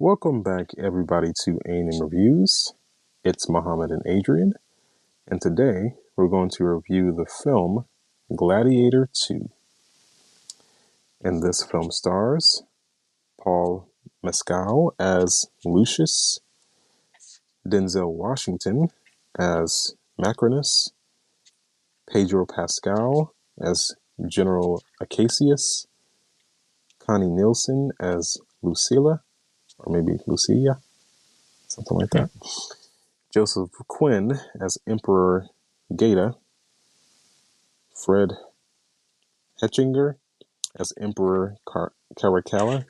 Welcome back, everybody, to A&M Reviews. It's Muhammad and Adrian, and today we're going to review the film Gladiator 2. And this film stars Paul Mescal as Lucius, Denzel Washington as Maximus, Pedro Pascal as General Acacius, Connie Nielsen as Lucilla, or maybe Lucia, something like that. Joseph Quinn as Emperor Geta, Fred Hetchinger as Emperor Caracalla.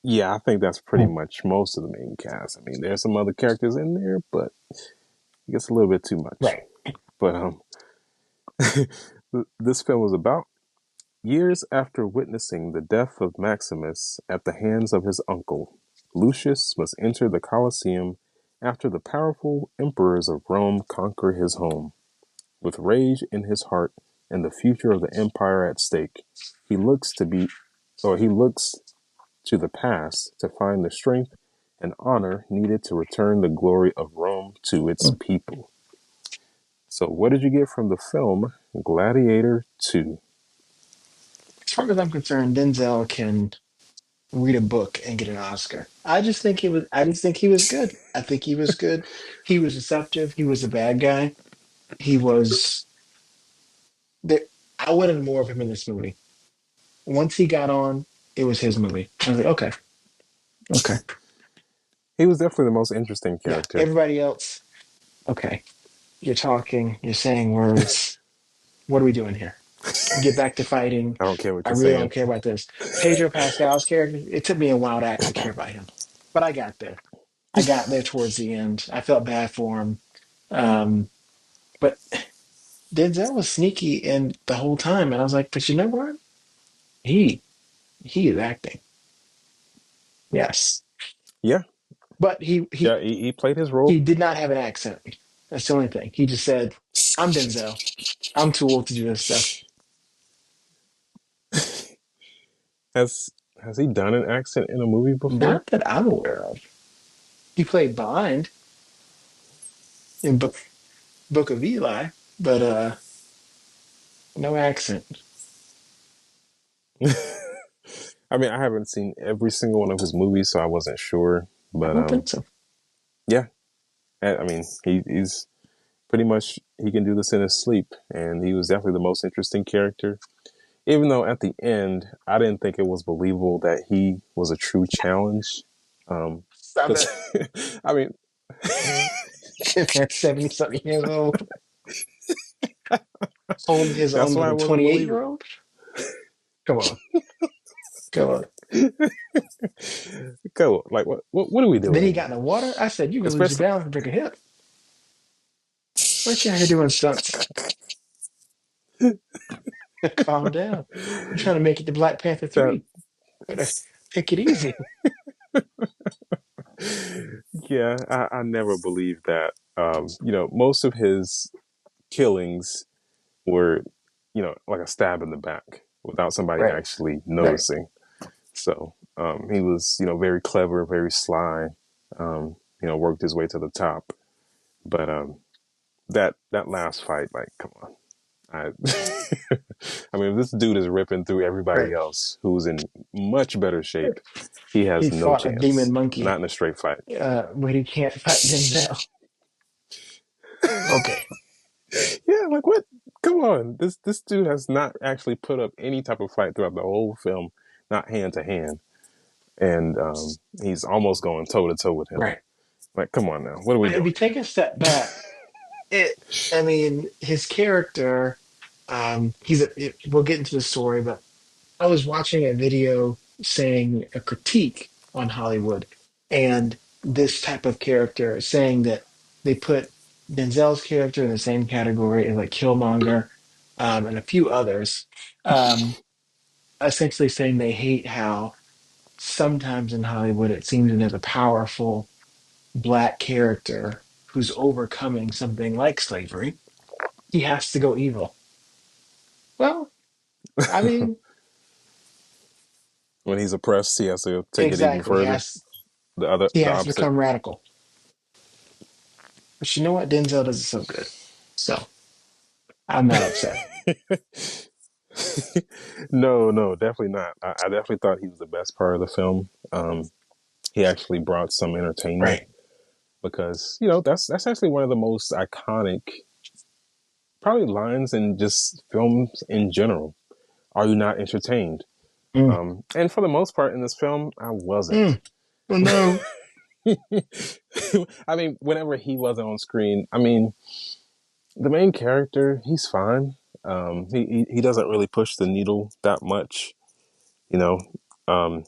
Yeah, I think that's pretty much most of the main cast. I mean, there's some other characters in there, but it gets a little bit too much. Right. But this film was about years after witnessing the death of Maximus at the hands of his uncle. Lucius must enter the Colosseum after the powerful emperors of Rome conquer his home. With rage in his heart and the future of the empire at stake, he looks to the past to find the strength and honor needed to return the glory of Rome to its people. So, what did you get from the film Gladiator 2? As far as I'm concerned, Denzel can read a book and get an Oscar. I just think he was good. I think he was good. He was deceptive. He was a bad guy. He was there. I wanted more of him in this movie. Once he got on, it was his movie. I was like, okay, okay. He was definitely the most interesting Yeah. character. Everybody else, okay. You're talking, you're saying words. What are we doing here? Get back to fighting. I don't care what I you're really don't saying. care about this. Pedro Pascal's character, it took me a while to actually care about him. But I got there. I got there towards the end. I felt bad for him. But Denzel was sneaky in the whole time. And I was like, but you know what? He he is acting. Yes. Yeah, But he he yeah, he played his role. he did not have an accent. That's the only thing. He just said, I'm Denzel. I'm too old to do this stuff. Has has he done an accent in a movie before? Not that I'm aware of. He played blind in Book of Eli, but no accent. I mean, I haven't seen every single one of his movies, so I wasn't sure. I But don't think so. yeah, I mean, he's pretty much he can do this in his sleep, and he was definitely the most interesting character. Even though at the end, I didn't think it was believable that he was a true challenge. Stop Because it. I mean, At 70 something years old, holding his own that's with why a it wasn't 28-year believable. old? Come on. Come on. Go, like what are we Then he doing? got in the water. I said, you can lose your Especially, balance and break a hip. What you out here doing stunts? Calm down. You're trying to make it to Black Panther that 3. Better take it easy. yeah, I never believed that. Most of his killings were, like a stab in the back without somebody Right. actually Right. noticing. So he was, very clever, very sly. Worked his way to the top. But that last fight, like, come on. I, I mean, if this dude is ripping through everybody Right. else who's in much better shape, he He has no fought a demon chance. Not monkey, in a straight fight. but he can't fight Denzel. Okay. Yeah, like what? Come on, this dude has not actually put up any type of fight throughout the whole film, not hand to hand, and he's almost going toe to toe with him. Right. Like, come on now, what are we But if doing you take a step back, I mean, his character, we'll get into the story, but I was watching a video saying a critique on Hollywood and this type of character saying that they put Denzel's character in the same category as like Killmonger, and a few others, um, essentially saying they hate how sometimes in Hollywood it seems that there's a powerful black character who's overcoming something like slavery. He has to go evil. Well, I mean, When he's oppressed, he has to take it even Exactly. further. He The has to opposite. become radical. But you know what? Denzel does it so good. So I'm not upset. No, no, definitely not. I definitely thought he was the best part of the film. He actually brought some entertainment Right. because that's actually one of the most iconic, probably lines in just films in general. Are you not entertained? Mm, And for the most part in this film, I wasn't. mm. Oh no. I mean, whenever he wasn't on screen, I mean, the main character, he's fine. He doesn't really push the needle that much, you know. Um,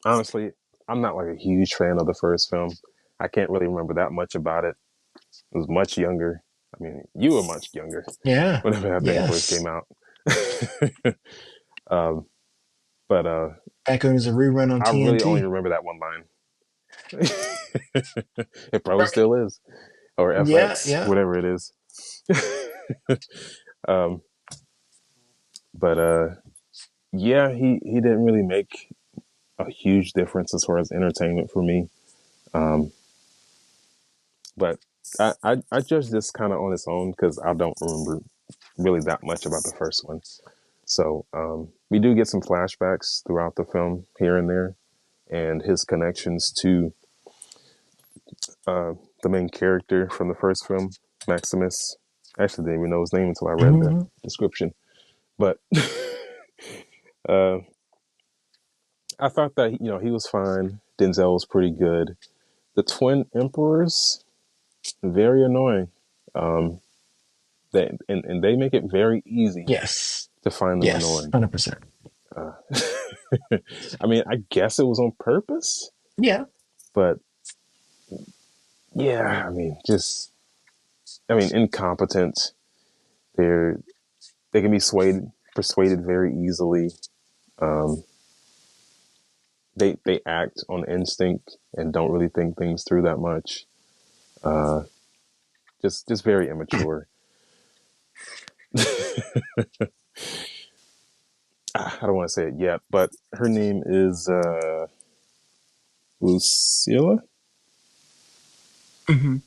Honestly, I'm not like a huge fan of the first film. I can't really remember that much about it. I was much younger. I mean, you were much younger Yeah. whenever that thing first came Yes. out. um, but Back when it was a rerun on I really only TNT. remember that one line. It probably Right. still is, or Yeah. FX, Yeah. whatever it is. um, but yeah, he didn't really make a huge difference as far as entertainment for me. Um, but I judge this kind of on its own because I don't remember really that much about the first one. So we do get some flashbacks throughout the film here and there, and his connections to uh, the main character from the first film, Maximus. I actually didn't even know his name until I read the Hmm. description. But uh, I thought that he was fine. Denzel was pretty good. The twin emperors, very annoying. Um, and they make it very easy Yes. to find them Yes. annoying. 100%. Uh, I mean, I guess it was on purpose, Yeah. but yeah, I mean, incompetent. They're they can be persuaded very easily. Um, they act on instinct and don't really think things through that much. Uh, just very immature. I don't want to say it yet, but her name is Lucilla. Hmm.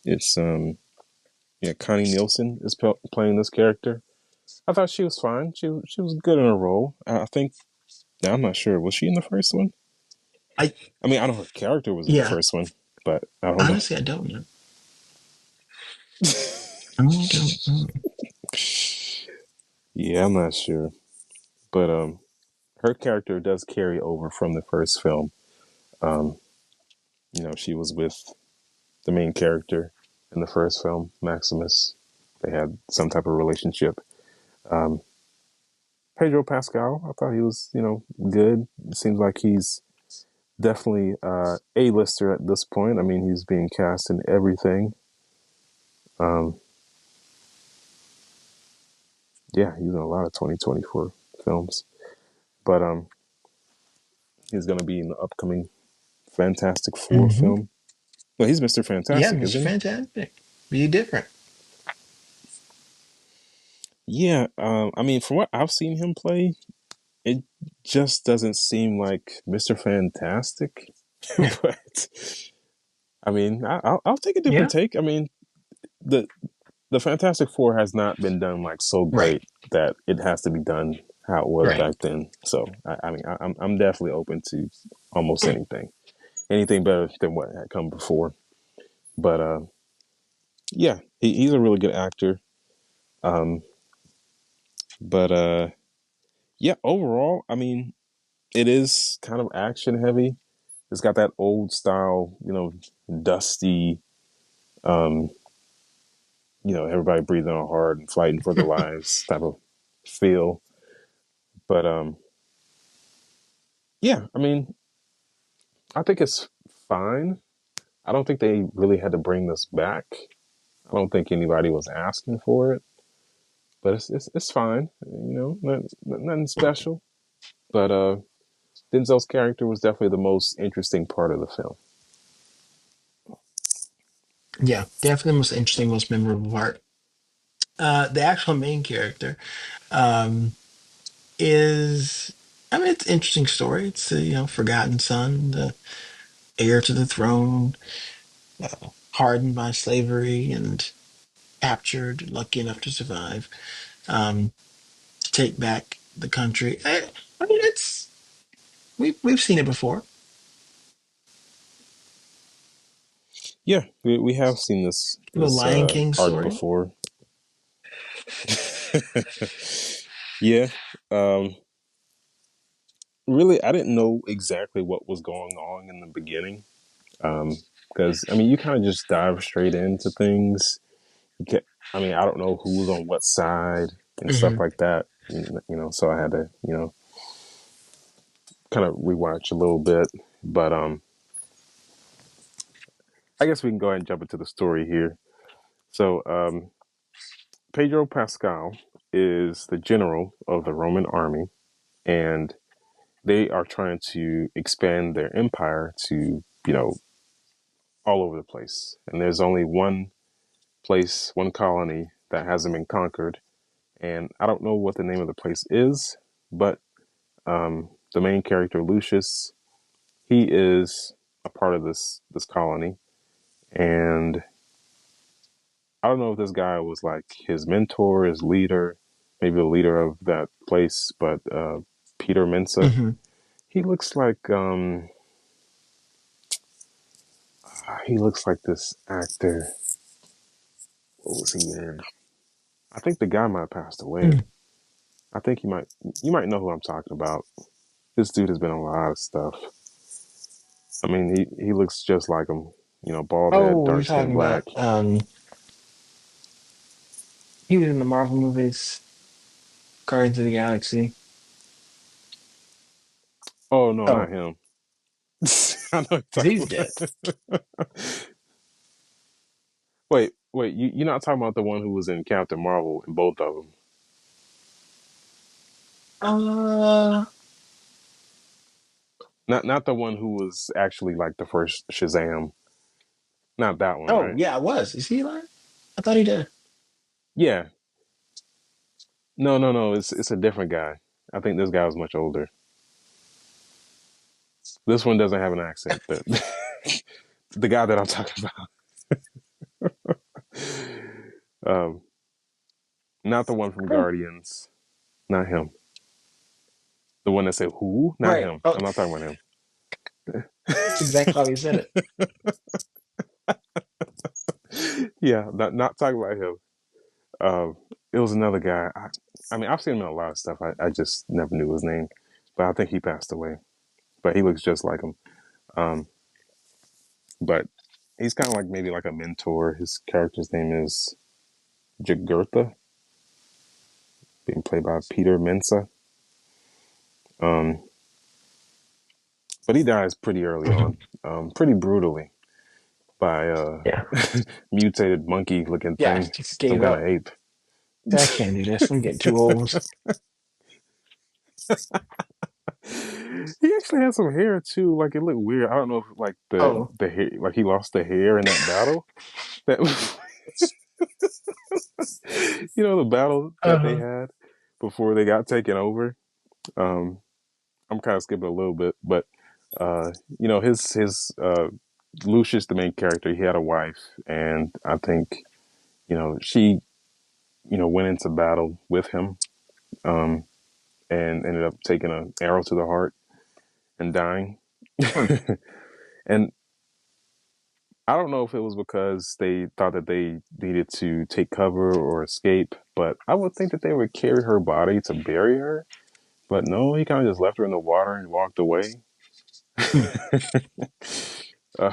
It's yeah, Connie Nielsen is playing this character. I thought she was fine. She was good in her role. I think. Now, I'm not sure. Was she in the first one? I I mean, I know her character was in the Yeah. first one, but I don't know. Honestly, I don't know. I don't know. Yeah, I'm not sure. But her character does carry over from the first film. Um, she was with the main character in the first film, Maximus. They had some type of relationship. Um, Pedro Pascal, I thought he was, good. It seems like he's definitely A-lister at this point. I mean, he's being cast in everything. Um, yeah, he's in a lot of 2024 films. But he's going to be in the upcoming Fantastic Four Hmm. film. Well, he's Mr. Yeah, Fantastic, Mr. isn't he? Fantastic. Be different. Yeah, I mean, from what I've seen him play, it just doesn't seem like Mr. Fantastic. But I mean, I'll take a different Yeah. take. I mean, the the Fantastic Four has not been done like so Right. great that it has to be done how it was Right. back then. So I'm definitely open to almost anything better than what had come before. But yeah, he's a really good actor. Um, but yeah, overall, I mean, it is kind of action heavy. It's got that old style, dusty, um, everybody breathing on hard and fighting for their lives type of feel. But yeah, I mean, I think it's fine. I don't think they really had to bring this back. I don't think anybody was asking for it, but it's fine. Nothing special. But Denzel's character was definitely the most interesting part of the film. Yeah. Definitely the most interesting, most memorable part. The actual main character um, is. I mean, it's an interesting story. It's the forgotten son, the heir to the throne, hardened by slavery and captured, lucky enough to survive, to take back the country. I mean, it's we've seen it before. Yeah, we have seen this The this Lion King arc story. before. Yeah. Um, really, I didn't know exactly what was going on in the beginning. Because I mean, you kind of just dive straight into things. You get, I mean, I don't know who's on what side and stuff Hmm. like that. So I had to, kind of rewatch a little bit. But I guess we can go ahead and jump into the story here. So Pedro Pascal is the general of the Roman army, and they are trying to expand their empire to, all over the place. And there's only one place, one colony that hasn't been conquered. And I don't know what the name of the place is, but the main character, Lucius, he is a part of this colony. And I don't know if this guy was like his mentor, his leader, maybe the leader of that place, but Peter Mensa, Hmm. he looks like this actor. What was he in? I think the guy might have passed away. I think you might know who I'm talking about. This dude has been in a lot of stuff. I mean, he looks just like him. Bald head, Oh, you're dark skin, talking black. about he was in the Marvel movies, Guardians of the Galaxy. Oh no, not Oh, him. I know what you're because he's talking dead. about. Wait, you're not talking about the one who was in Captain Marvel in both of them. Uh Not the one who was actually like the first Shazam. Not that one, oh, right? yeah, it was. Is he alive? I thought he did. Yeah. No, no, no. It's a different guy. I think this guy was much older. This one doesn't have an accent. The guy that I'm talking about. Not the one from Huh. Guardians. Not him. The one that said who? Not Right. him. Oh, I'm not talking about him. that's exactly how he said it. Yeah, not talking about him. Um, it was another guy. I mean, I've seen him in a lot of stuff. I just never knew his name, but I think he passed away. But he looks just like him. Um, but he's kind of like maybe like a mentor. His character's name is Jagurtha, being played by Peter Mensa. Um, but he dies pretty early Hmm. on, pretty brutally by Yeah. mutated monkey looking Yeah, I thing, just some gave kind of up. ape. I can't do this. I'm getting too old. He actually had some hair too. Like it looked weird. I don't know if like Oh, the hair, like he lost the hair in that battle. That the battle that they uh-huh. had before they got taken over. Um, I'm kind of skipping a little bit, but uh, his Lucius, the main character, he had a wife, and I think she went into battle with him, um, and ended up taking an arrow to the heart and dying. Hmm. And I don't know if it was because they thought that they needed to take cover or escape, but I would think that they would carry her body to bury her. But no, he kind of just left her in the water and walked away. Hmm. uh,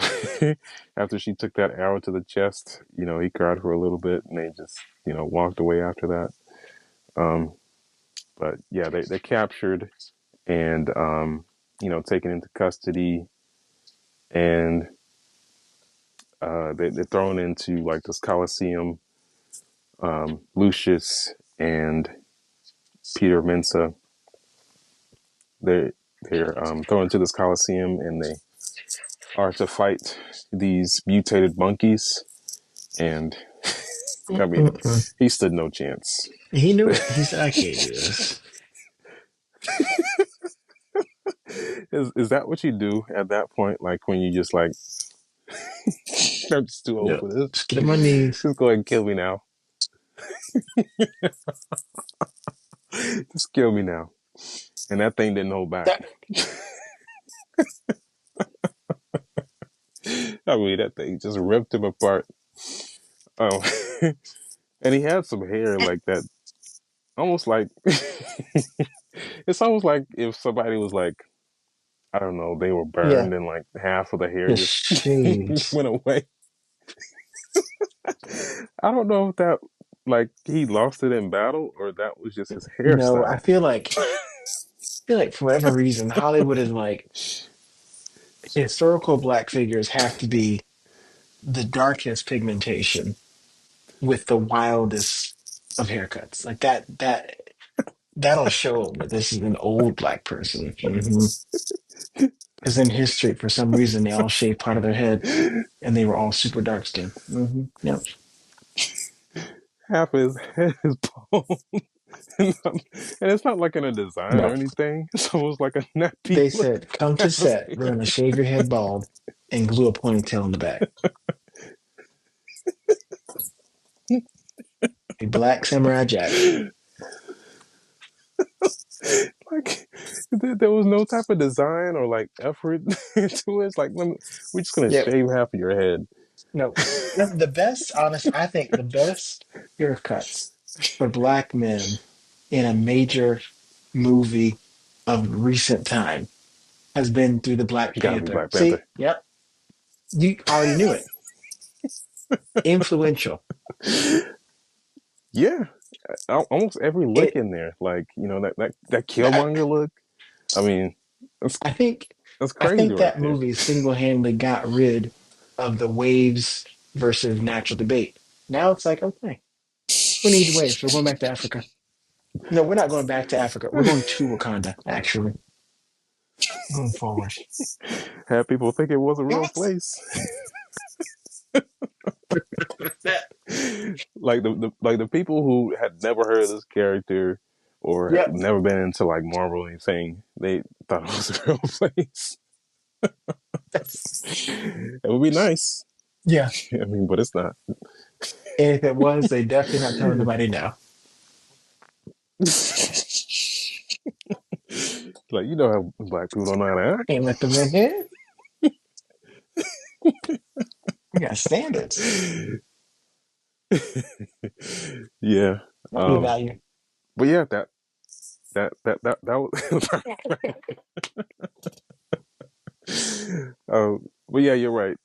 After she took that arrow to the chest, he cried for a little bit and they just, walked away after that. Um, but yeah, they're captured and, taken into custody and they're thrown into like this Coliseum. Lucius and Peter Mensa, they're, they're thrown into this Coliseum and they are to fight these mutated monkeys. And I mean, Mm-mm-mm. he stood no chance. He knew it. He said, I can't do this. Is that what you do at that point? Like when you just like, I'm just too old Yeah. for this. Just get on my knees. Just go ahead and kill me now. Just kill me now. And that thing didn't hold back. That I mean, that thing just ripped him apart. Oh, and he had some hair like that, almost like it's almost like if somebody was like, I don't know, they were yeah, burned and like half of the hair just just shaved. went away. I don't know if that like he lost it in battle or that was just his No, hairstyle. I feel like for whatever reason, Hollywood is like historical black figures have to be the darkest pigmentation with the wildest of haircuts. Like that'll show that this is an old black person. Because in history, for some reason, they all shaved part of their head and they were all super dark skinned. Yep. Half of his head is bald. And it's not like in a design or No. anything. It's almost like a nappy They look. said, come to Half his set. We're hair. going to shave your head bald and glue a ponytail in the back. A black samurai jack. Like there was no type of design or like effort into it. It's like we're just gonna Yep. shave half of your head. No. The best, honest, I think the best haircuts for black men in a major movie of recent time has been through the Black It gotta be Panther. Black See? Panther. Yep. You already knew it. Influential. Yeah, almost every look It in there, like that I Killmonger look. I mean, that's I think that's I crazy think right that there. movie single-handedly got rid of the waves versus natural debate. Now it's like, okay, who needs waves? We're going back to Africa. No, we're not going back to Africa. We're going to Wakanda, actually, going forward. Had people think it was a real Yes. place. That, Like the people who had never heard of this character or yep. never been into like Marvel or anything, they thought it was a real place. That's, It would be nice. yeah. I mean, but it's not. And if it was, they definitely not telling nobody now. Like how black people don't know how to act. Can't let them in here. We got standards. Yeah. Value, value. But yeah, that was. But yeah, you're right.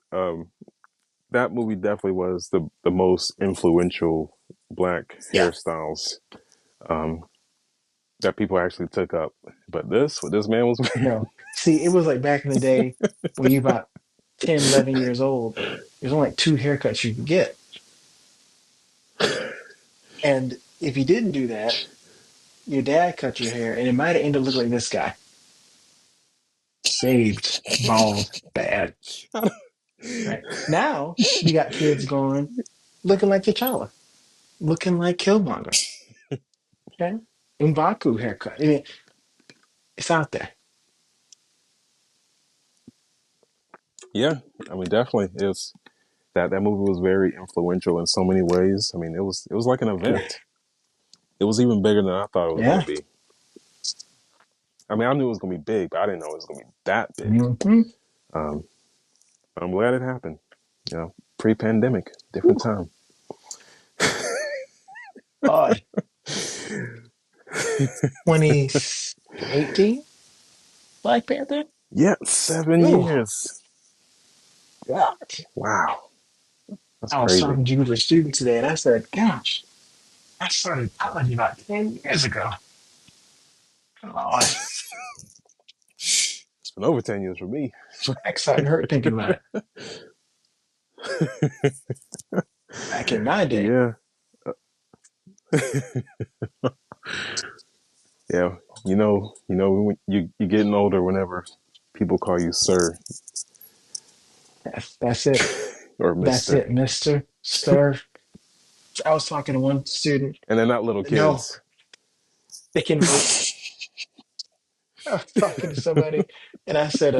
That movie definitely was the most influential black Yeah. hairstyles um, that people actually took up. But what this man was wearing, No. See, it was like back in the day when you about 10, 11 years old, there's only like two haircuts you could get. And if you didn't do that, your dad cut your hair and it might have ended up looking like this guy. Shaved, bald, bad. Right. Now you got kids going looking like T'Challa, looking like Killmonger. Okay. M'Baku haircut. I mean, it's out there. yeah, I mean, definitely, it's that movie was very influential in so many ways. I mean, it was like an Yeah. event. It was even bigger than I thought it was going Yeah. to be. I mean, I knew it was going to be big, but I didn't know it was going to be that big. Hmm. Um, I'm glad it happened. Pre-pandemic, different time. God. 2018 Black Panther? Yeah, 7 years. Oh, God. Wow, that's I was crazy. talking to a student today and I said, gosh, I started college about 10 years ago. God. It's been over 10 years for me. Back starting to hurt thinking about it. Back in my day. Yeah, yeah. When you're getting older whenever people call you sir That's it. or That's mister, it, Mr. Sir. I was talking to one student. and they're not little No, kids. they can. I was talking to somebody and I said,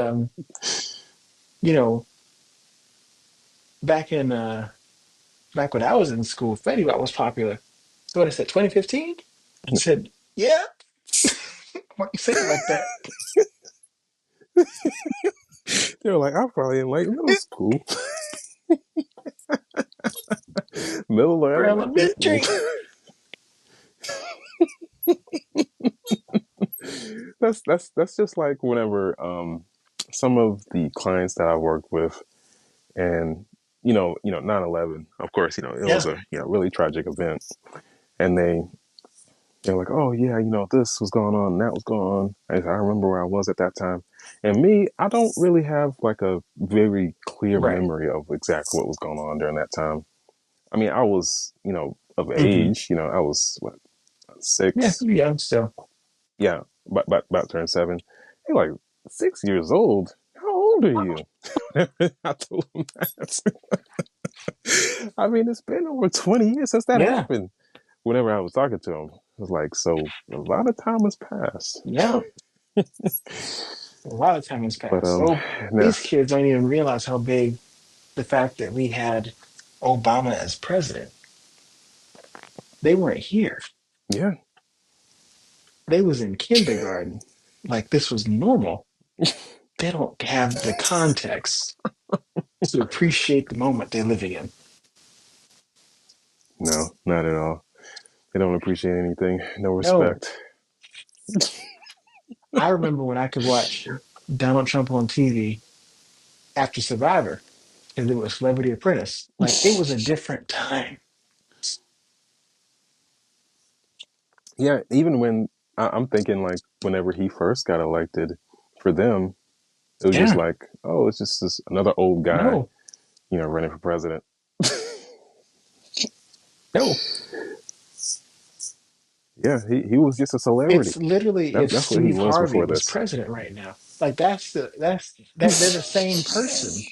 you know, back in back when I was in school, Fetty Wap was popular. So what I said, 2015? I said, yeah. Why you say it like that? They were like, I'm probably in like middle school, middle or Or elementary school. elementary. That's just like whenever some of the clients that I work with, and 9/11, of course, it was Yeah, a really tragic event, and they're like, oh yeah, this was going on and that was going on. I remember where I was at that time. And me, I don't really have like a very clear right. memory of exactly what was going on during that time. I mean, I was, of Hmm. age, I was what, Yeah, 6, you young still. yeah, about turn 7. They're like, 6 years old? How old are you? I told them that. I mean, it's been over 20 years since that Yeah, happened. Whenever I was talking to them, I was like, so a lot of time has passed. yeah. A lot of time has But passed. Oh, now, these kids don't even realize how big the fact that we had Obama as president. They weren't here. yeah, They was in kindergarten. Like this was normal. They don't have the context to appreciate the moment they're living in. no, not at all. They don't appreciate anything. No No, respect. I remember when I could watch Donald Trump on TV after Survivor, and it was Celebrity Apprentice. Like it was a different time. Yeah, even when I'm thinking like whenever he first got elected, for them it was just Yeah, like, oh, it's just this another old guy, no, running for president. no. Yeah, he was just a celebrity. It's That's what he Steve was Harvey before was this. president right now. Like that they're the same person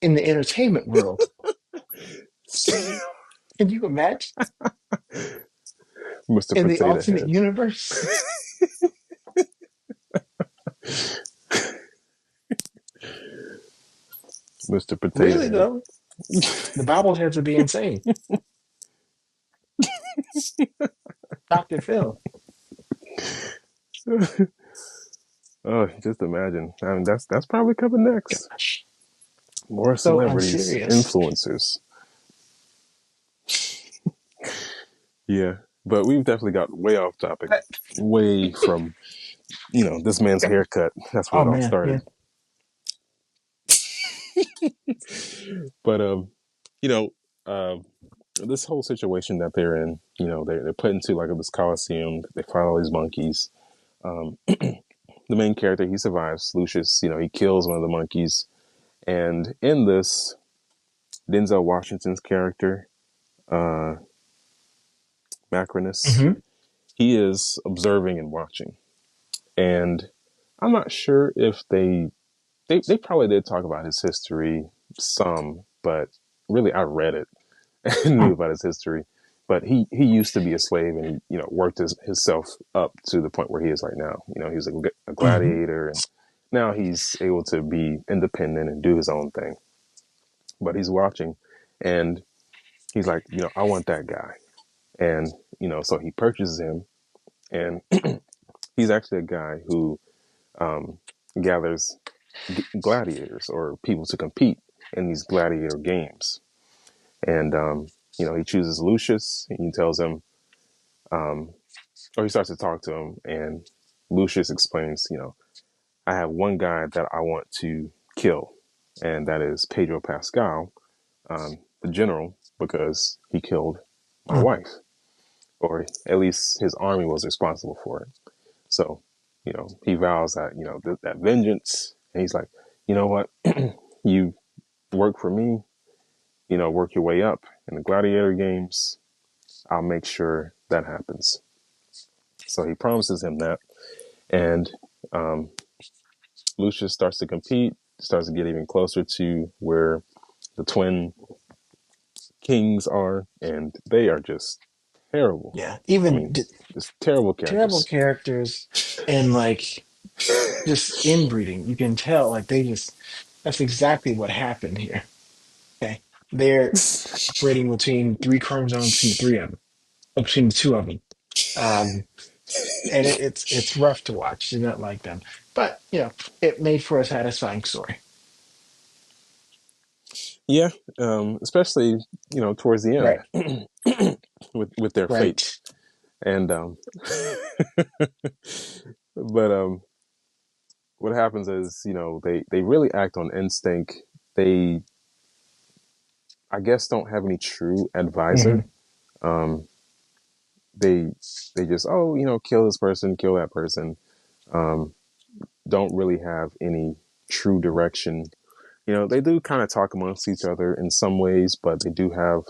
in the entertainment world. Can you imagine Mr. in the Potato alternate Head. universe? Mr. Potato Really Head. though, the bobbleheads would be insane. Dr. Phil. Oh, just imagine. I mean, that's probably coming next. Gosh. More So celebrities, unserious. influencers. Yeah, but we've definitely got way off topic, But- way from this man's haircut. That's where Oh it all man, started. yeah. But you know, um, this whole situation that they're in, they're put into like this coliseum. They fight all these monkeys. Um, the main character, he survives. Lucius, he kills one of the monkeys, and in this, Denzel Washington's character, uh, Macrinus, Hmm. he is observing and watching. And I'm not sure if they probably did talk about his history some, but really I read it and knew about his history. But he used to be a slave, and he worked himself up to the point where he is right now. He's a Hmm. gladiator, and now he's able to be independent and do his own thing. But he's watching, and he's like, I want that guy, and so he purchases him, and he's actually a guy who um, gathers gladiators or people to compete in these gladiator games. And, he chooses Lucius and he tells him, um, or he starts to talk to him. And Lucius explains, I have one guy that I want to kill, and that is Pedro Pascal, the general, because he killed my wife, or at least his army was responsible for it. So, he vows that, that vengeance. And he's like, you know what? You work for me, work your way up in the gladiator games. I'll make sure that happens. So he promises him that. And um, Lucius starts to compete, starts to get even closer to where the twin kings are. And they are just terrible. Yeah. I Even mean, just terrible terrible characters. characters and like just inbreeding. You can tell, like they just that's exactly what happened here. Okay. They're operating between three chromosomes between the three of them, between the two of them. Um, and it's rough to watch. Do not like them. But it made for a satisfying story. Yeah, especially towards the Right. end with their fate. Right. And but what happens is they really act on instinct. They, I guess, don't have any true advisor. Hmm. Um, they they just, oh, kill this person, kill that person. Um, don't really have any true direction. They do kind of talk amongst each other in some ways, but they do have,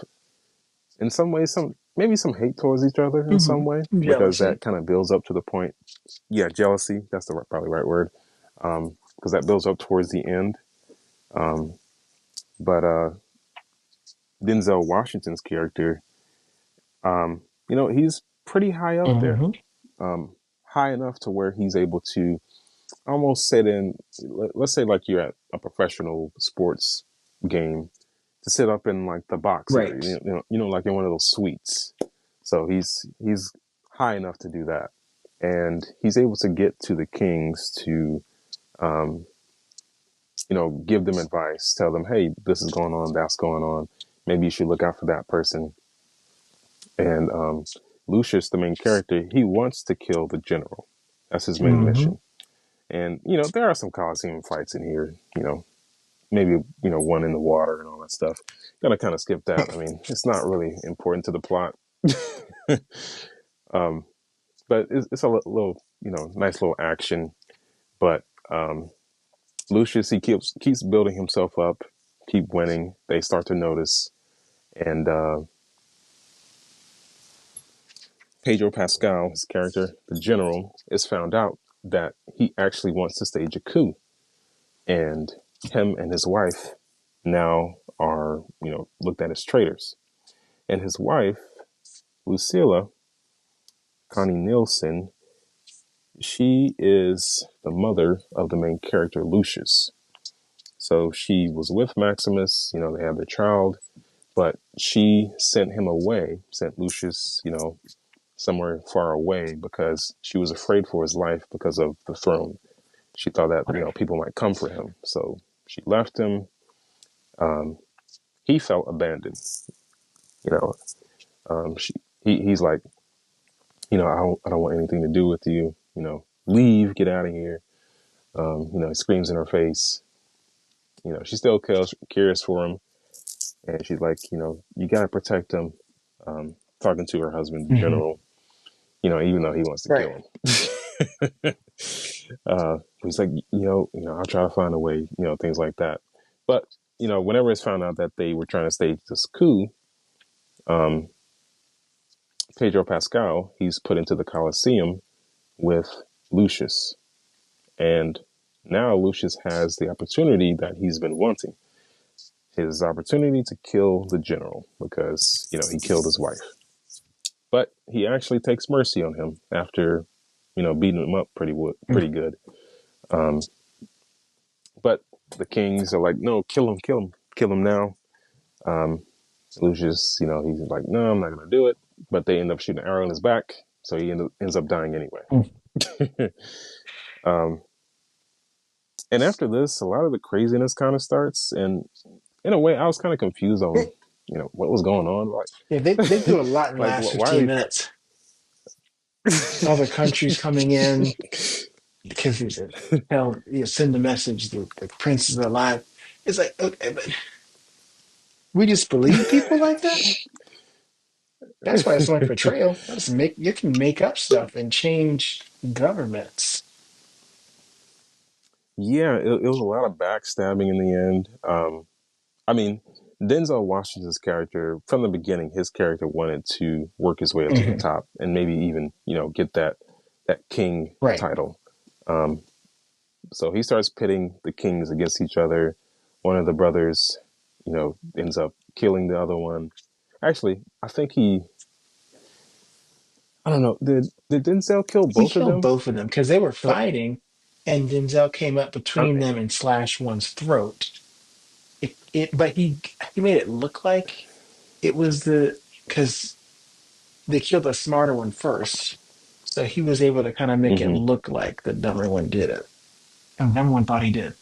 in some ways, some maybe some hate towards each other in Hmm. some way, because that Jealousy. kind of builds up to the point. Yeah, jealousy. That's the probably right word. Because that builds up towards the end. Um, but Denzel Washington's character, he's pretty high up there, Hmm. high enough to where he's able to almost sit in. Let's say like you're at a professional sports game, to sit up in like the box area, Right. like in one of those suites. So he's high enough to do that, and he's able to get to the kings to, um, give them advice, tell them, hey, this is going on, that's going on. Maybe you should look out for that person. And Lucius, the main character, he wants to kill the general. That's his main Hmm. mission. And there are some Coliseum fights in here. Maybe one in the water and all that stuff. Gonna kind of skip that. I mean, it's not really important to the plot. um, but it's a little, nice little action. But Lucius, he keeps building himself up, keep winning. They start to notice, and Pedro Pascal, his character, the general, is found out that he actually wants to stage a coup, and him and his wife now are looked at as traitors. And his wife, Lucilla Connie Nielsen, she is the mother of the main character Lucius. So she was with Maximus. They had their child, but she sent him away, sent Lucius, somewhere far away, because she was afraid for his life because of the throne. She thought that Right. people might come for him, so she left him. Um, he felt abandoned. You know, she, he's like, I don't want anything to do with you. Leave, get out of here. He screams in her face. She still cares for him, and she's like, you gotta protect him. Talking to her husband, the Hmm. general, even though he wants to Right. kill him. He's like, I'll try to find a way, things like that. But whenever it's found out that they were trying to stage this coup, um, Pedro Pascal, he's put into the Colosseum with Lucius, and now Lucius has the opportunity that he's been wanting. His opportunity to kill the general, because he killed his wife. But he actually takes mercy on him after beating him up pretty good. Um, but the kings are like, no, kill him, kill him, kill him now. Um, Lucius, he's like, no, I'm not gonna do it. But they end up shooting an arrow in his back, so he ends up dying anyway. um, and after this, a lot of the craziness kind of starts, and in a way, I was kind of confused on what was going on. Yeah, they Like, do a lot in the like last why are 15 they? minutes. Other countries coming in because he's a tell send the message the prince is alive. It's like, okay, but we just believe people like that. That's why it's so much betrayal. That's make you can make up stuff and change governments. Yeah, it was a lot of backstabbing in the end. I mean, Denzel Washington's character, from the beginning, his character wanted to work his way up to the Hmm. top, and maybe even get that king Right. title. Um, so he starts pitting the kings against each other. One of the brothers, ends up killing the other one. Actually, I think I don't know, did Denzel kill He both of killed them? both of them because they were fighting. and Denzel came up I, between them and slashed one's throat. But he made it look like it was the because they killed the smarter one first, so he was able to kind of make it hmm look like the dumber one did it, and the dumber one thought he did.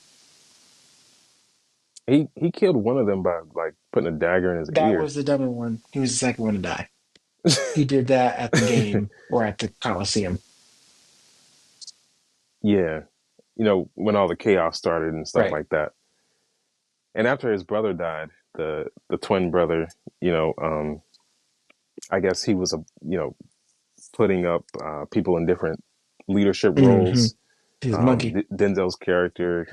he killed one of them by like putting a dagger in his That ear. was the dumber one. He was the second one to die. He did that at the game or at the Coliseum. Yeah, when all the chaos started and stuff Right. like that. And after his brother died, the twin brother, I guess he was putting up people in different leadership Hmm. roles. His monkey. Denzel's character,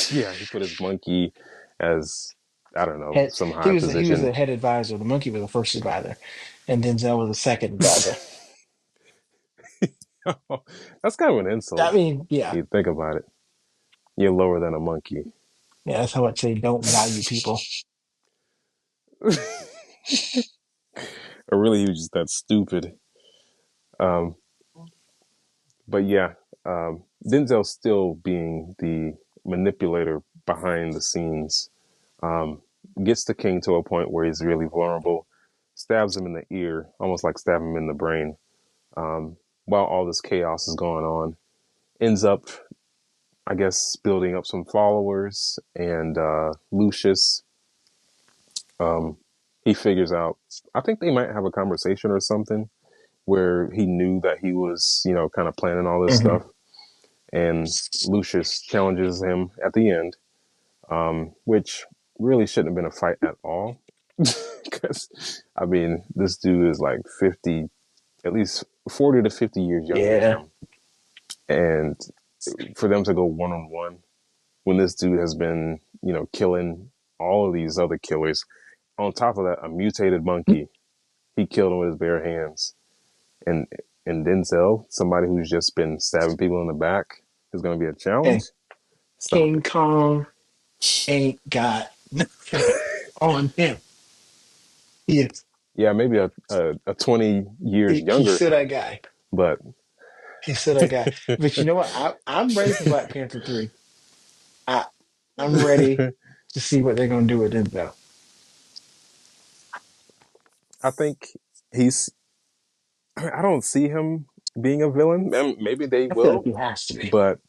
yeah, he put his monkey as, I don't know, Head, some he high was he was position. the head advisor. The monkey was the first advisor, and Denzel was the second advisor. That's kind of an I insult. mean, yeah, You think about it. You're lower than a monkey. yeah. That's how much they don't value people. Or really, he was just that stupid. Um, but yeah, Denzel still being the manipulator behind the scenes, um, gets the king to a point where he's really vulnerable, stabs him in the ear, almost like stabbing him in the brain, um, while all this chaos is going on. Ends up, I guess, building up some followers, and Lucius, um, he figures out, I think they might have a conversation or something where he knew that he was, kind of planning all this Hmm. stuff. And Lucius challenges him at the end, which really shouldn't have been a fight at all. Because, I mean, this dude is like 50, at least 40 to 50 years younger than Yeah, him. And for them to go one on one when this dude has been, killing all of these other killers, on top of that, a mutated monkey, he killed him with his bare hands. And and Denzel, somebody who's just been stabbing people in the back, is going to be a and challenge. Stop King Kong ain't got nothing on him. He, Yeah, maybe a 20 years he's younger, still that guy. but He's still that guy. But you know what? I'm ready for Black Panther 3. I I'm ready to see what they're gonna do with Denzel. I think he's. I don't see him being a villain. Maybe they I feel like will, he has to be. but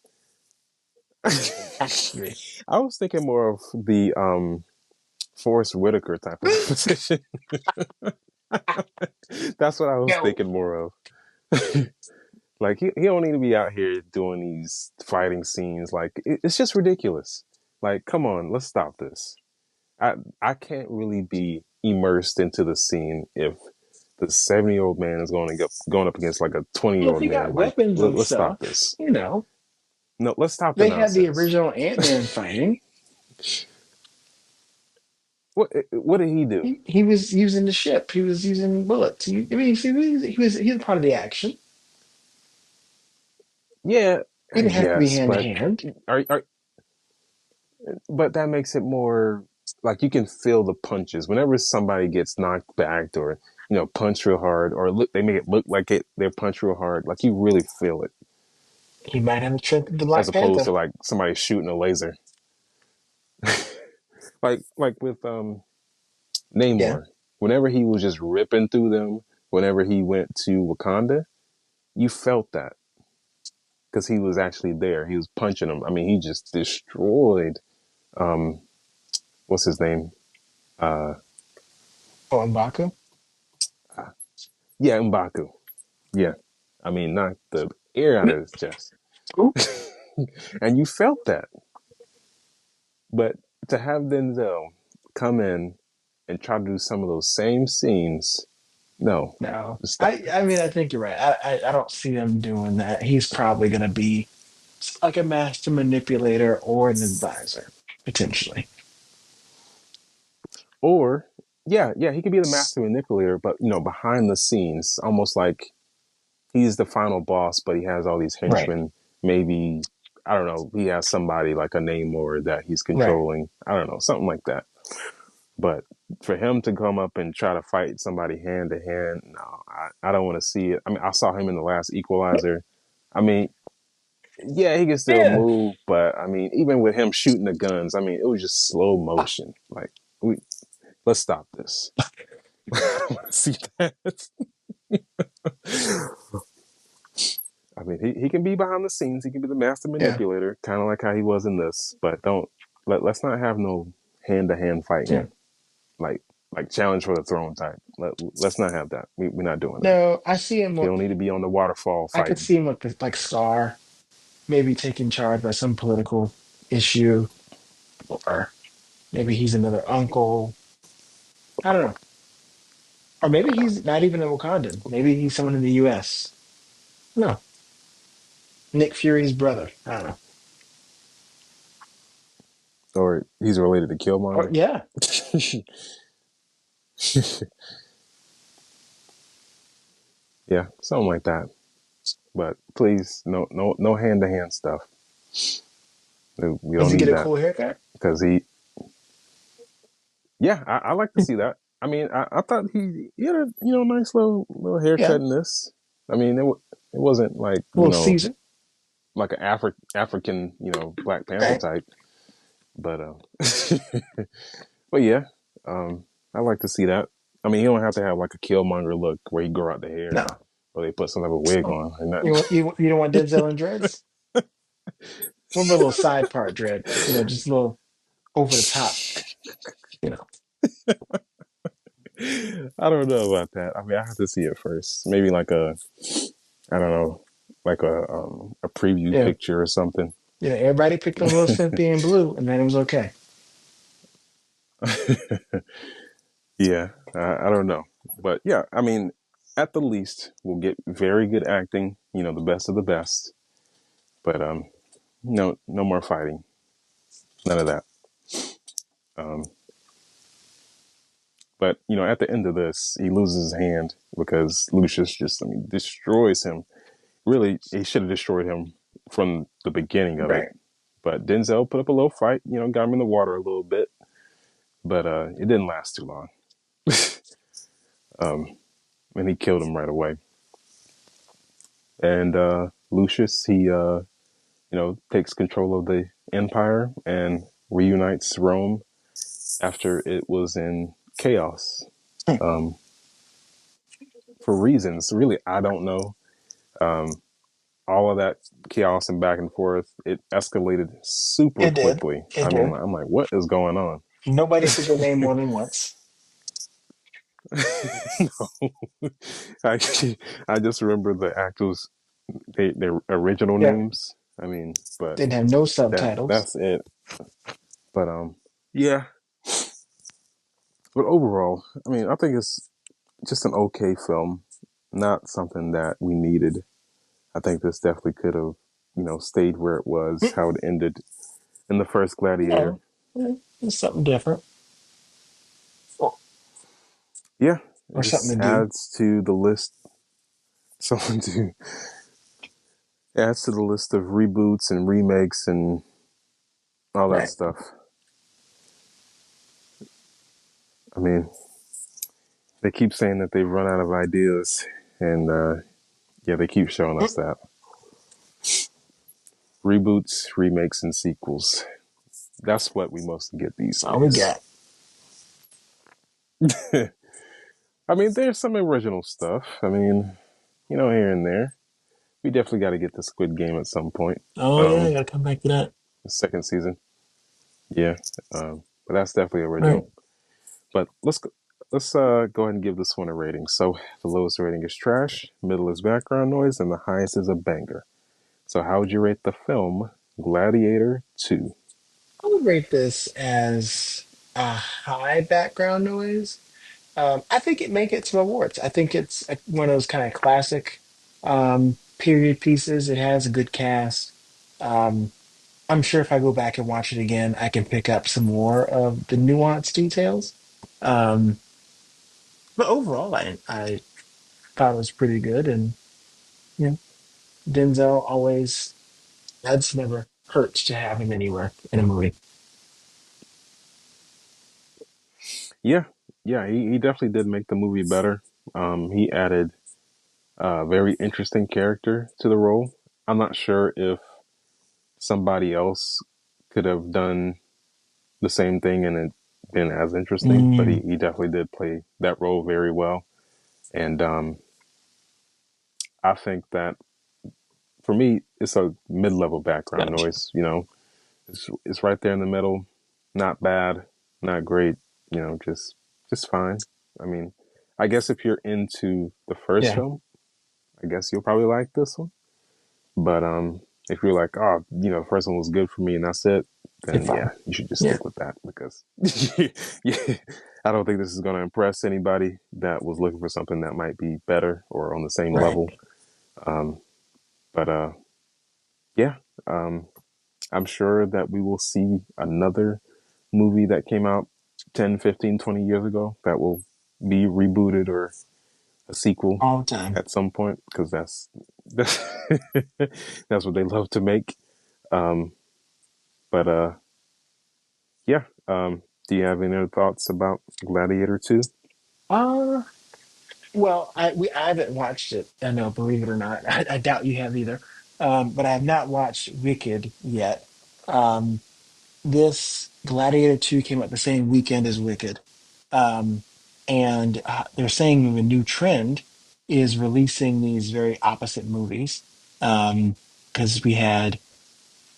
Has to be. I was thinking more of the Forrest Whitaker type of position. That's what I was Go. thinking more of. Like he don't need to be out here doing these fighting scenes. Like it's just ridiculous. Like come on, let's stop this. I can't really be immersed into the scene if the 70-year-old man is going up against like a 20 year Well, if old he got man. Like weapons and let's stop stuff, this. you know, No, let's stop the they had the nonsense. original Ant-Man fighting. What did he do? He was using the ship. He was using bullets. I mean, he was part of the action. Yeah, He I didn't have to be guess, hand to but hand. are but that makes it more like you can feel the punches whenever somebody gets knocked back or punch real hard or look they make it look like they're punched real hard. Like you really feel it He might have the strength of the as Black opposed Panther. to like somebody shooting a laser. Like with Yeah, Namor, whenever he was just ripping through them, whenever he went to Wakanda, you felt that because he was actually there. He was punching them. I mean, he just destroyed. Um, what's his name? Uh, oh, M'Baku. yeah, M'Baku. Yeah, I mean, knocked the air out of his chest, Ooh. and you felt that. But to have Denzel come in and try to do some of those same scenes, no, No, stop it. I mean, I think you're right. I don't see them doing that. He's probably going to be like a master manipulator or an advisor, potentially. Or yeah, he could be the master manipulator, but behind the scenes, almost like he's the final boss, but he has all these Right, henchmen. Maybe I don't know. He has somebody like a Namor that he's right. controlling. I don't know, something like that. But for him to come up and try to fight somebody hand to hand, no, I don't want to see it. I mean, I saw him in the last Equalizer. I mean, yeah, he can still Yeah. move, but I mean, even with him shooting the guns, I mean, it was just slow motion. Like, we let's stop this. I don't want to see that. I mean, he can be behind the scenes. He can be the master Yeah. manipulator, kind of like how he was in this. But don't let's not have no hand to hand Yeah. fighting, like challenge for the throne type. Let's not have that. We're not doing that. No, I see him. He don't need to be on the waterfall I could fighting. see him like Scar, maybe taking charge by some political issue, or maybe he's another uncle. I don't know. Or maybe he's not even a Wakandan. Maybe he's someone in the U.S. No, Nick Fury's brother. I don't know. Or he's related to Or Killmonger. yeah, Yeah, something like that. But please, no hand to hand stuff. We does don't he get need a that cool haircut? because he. Yeah, I like to see that. I mean, I thought he had a nice little Yeah, haircut in this. I mean, it wasn't like a little Caesar. like an African Black Panther Right? type, but but yeah, I like to see that. I mean, you don't have to have like a Killmonger look where you grow out the hair No. or they put some type of wig Oh, on or nothing. you don't want Denzel and dreads? What about a little side part dread? Just a little over the top. You know. I don't know about that. I mean, I have to see it first. Maybe like I don't know, like a preview Yeah. picture or something. Everybody picked on Will Smith being blue, and then it was okay. Yeah, I don't know, but yeah, I mean, at the least, we'll get very good acting. The best of the best. But no more fighting. None of that. Um, but at the end of this, he loses his hand because Lucius just, I mean, destroys him. Really, he should have destroyed him from the beginning of it. Right. But Denzel put up a little fight. Got him in the water a little bit, but it didn't last too long. And he killed him right away. And Lucius, he takes control of the empire and reunites Rome after it was in chaos. Hmm. Um, for reasons really I don't know. Um, all of that chaos and back and forth, it escalated super It did. quickly. It I mean, did. I'm like, what is going on? Nobody said their name more than once. No, I I just remember the actors, their original Yeah. names. I mean, but Didn't have no subtitles. that's it. But yeah. But overall, I mean, I think it's just an okay film, not something that we needed. I think this definitely could have, stayed where it was, Mm, how it ended in the first Gladiator. yeah. It's something different. Or, Yeah, it or something just to do. adds to the list. Something to adds to the list of reboots and remakes and all that Right. stuff. I mean, they keep saying that they've run out of ideas, and yeah, they keep showing Mm, us that reboots, remakes, and sequels. That's what we mostly get these that's all we days. got. I mean, there's some original stuff. I mean, here and there. We definitely got to get the Squid Game at some point. Oh yeah, I gotta come back to that. The second season. Yeah, but that's definitely Right. original. But let's go ahead and give this one a rating. So the lowest rating is trash, middle is background noise, and the highest is a banger. So how would you rate the film Gladiator 2? I would rate this as a high background noise. I think it may get some awards. I think it's one of those kind of classic period pieces. It has a good cast. Um, I'm sure if I go back and watch it again, I can pick up some more of the nuanced details. Um, but overall, I thought it was pretty good, and you know, Denzel always that's never hurts to have him anywhere in a movie. Yeah, yeah, he definitely did make the movie better. He added a very interesting character to the role. I'm not sure if somebody else could have done the same thing and it been as interesting. But Mm, he definitely did play that role very well. And I think that for me, it's a mid-level background gotcha. noise. You know, it's right there in the middle. Not bad, not great. You know, just fine. I mean, I guess if you're into the first Yeah, film, I guess you'll probably like this one. But if you're like, oh, you know, the first one was good for me and that's it, it's then yeah, fine. you should just Yeah, stick with that because yeah, I don't think this is going to impress anybody that was looking for something that might be better or on the same right. level. Um, but yeah, um, I'm sure that we will see another movie that came out 10, 15, 20 years ago that will be rebooted or a sequel All the time. at some point because that's, that's what they love to make. Um, but yeah. Do you have any other thoughts about Gladiator 2? Uh, well, I haven't watched it. I know, believe it or not. I doubt you have either. But I have not watched Wicked yet. Um, this Gladiator 2 came out the same weekend as Wicked. Um, and they're saying the new trend is releasing these very opposite movies. Because we had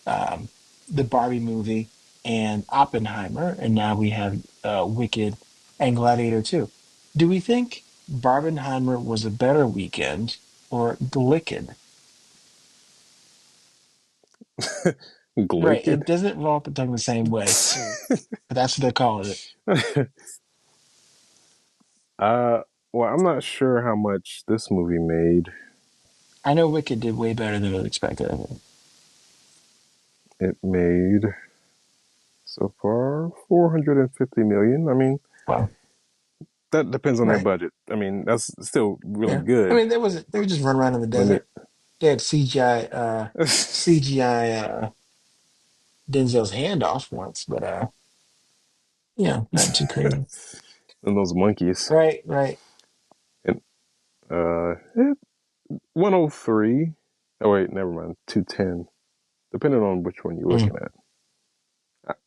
um, the Barbie movie and Oppenheimer, and now we have Wicked and Gladiator 2. Do we think Barbenheimer was a better weekend or Glicked? Right, Glicked? it doesn't roll off the tongue the same way, but that's what they're calling it. uh, well, I'm not sure how much this movie made. I know Wicked did way better than I was expected. I think. It made so far 450 million. I mean, Well, that depends on their right, budget. I mean, that's still really yeah. I good. mean, there was they were just run around in the Let me. desert. They had CGI Denzel's hand off once, but yeah, not too crazy. and those monkeys. Right, right. And 103. Oh wait, never mind. 210. Depending on which one you're Mm, looking at.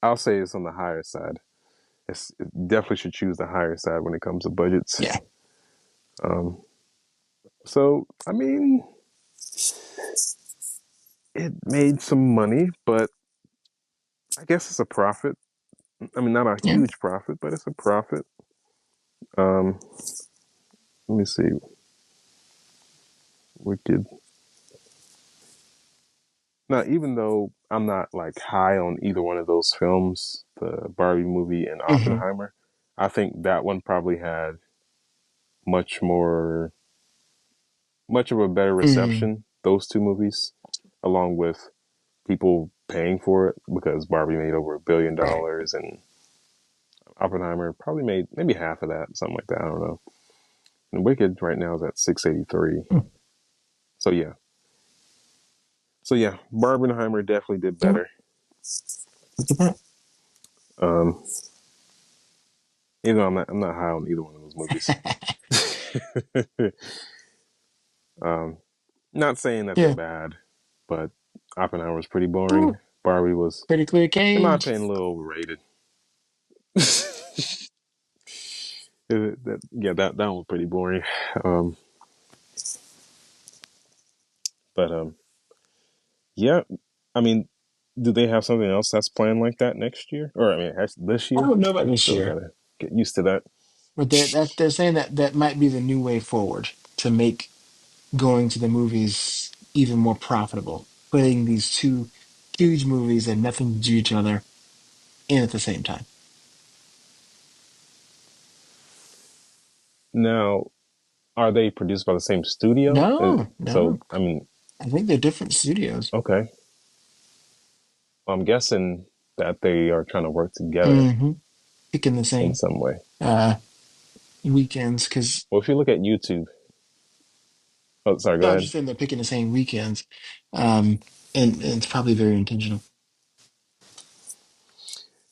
I'll say it's on the higher side. It definitely should choose the higher side when it comes to budgets. yeah, Um, so I mean, it made some money, but I guess it's a profit. I mean, not a yeah. huge profit, but it's a profit. Um, let me see. Wicked. Now, even though I'm not like high on either one of those films, the Barbie movie and Hmm. Oppenheimer, I think that one probably had much more, much of a better Hmm. reception. Those two movies, along with people paying for it, because Barbie made over $1 billion Right. and Oppenheimer probably made maybe half of that, something like that. I don't know. And Wicked right now is at 683. Mm. So yeah, so yeah, Barbenheimer definitely did Yeah, better. look at that. Um, Even though I'm not high on either one of those movies. um, Not saying that they're Yeah. bad, but Oppenheimer was pretty boring. Oh, Barbie was, pretty clear in my cage. opinion, a little overrated. That one was pretty boring. Um, but yeah, I mean, do they have something else that's planned like that next year? Or I mean, this I year? don't know about this Still year, gotta get used to that. but they're saying that that might be the new way forward to make going to the movies even more profitable. Putting these two huge movies that nothing to do each other in at the same time. Now, are they produced by the same studio? No, So no. I mean, I think they're different studios. okay. Well, I'm guessing that they are trying to work together Hmm. Picking the in same some way. uh weekends because Well, if you look at YouTube, oh, sorry, go I'm ahead. just saying they're picking the same weekends. Um, and it's probably very intentional.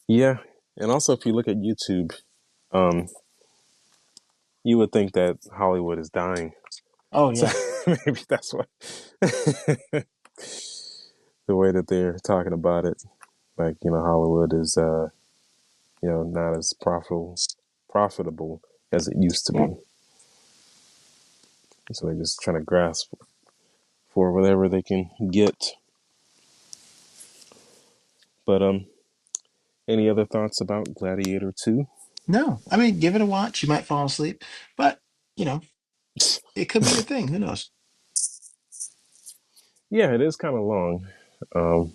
Yeah, and also if you look at YouTube, um, you would think that Hollywood is dying. Oh So yeah. maybe that's why. the way that they're talking about it. Like, Hollywood is, not as profitable as it used to be. So they're just trying to grasp for whatever they can get. But any other thoughts about Gladiator 2? No, I mean, give it a watch. You might fall asleep, but you know, it could be your thing. Who knows? Yeah, it is kind of long. Um,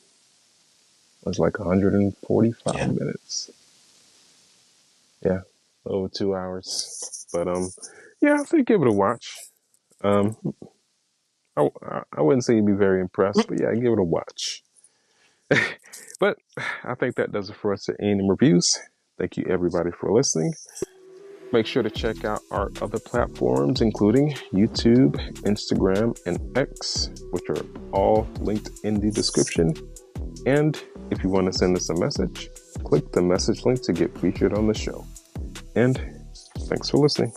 it's like 145 Yeah. minutes. Yeah, over 2 hours. But yeah, I think give it a watch. Um, I wouldn't say you'd be very impressed, but yeah, give it a watch. But I think that does it for us at A&M Reviews. Thank you everybody for listening. Make sure to check out our other platforms, including YouTube, Instagram, and X, which are all linked in the description. And if you want to send us a message, click the message link to get featured on the show. And thanks for listening.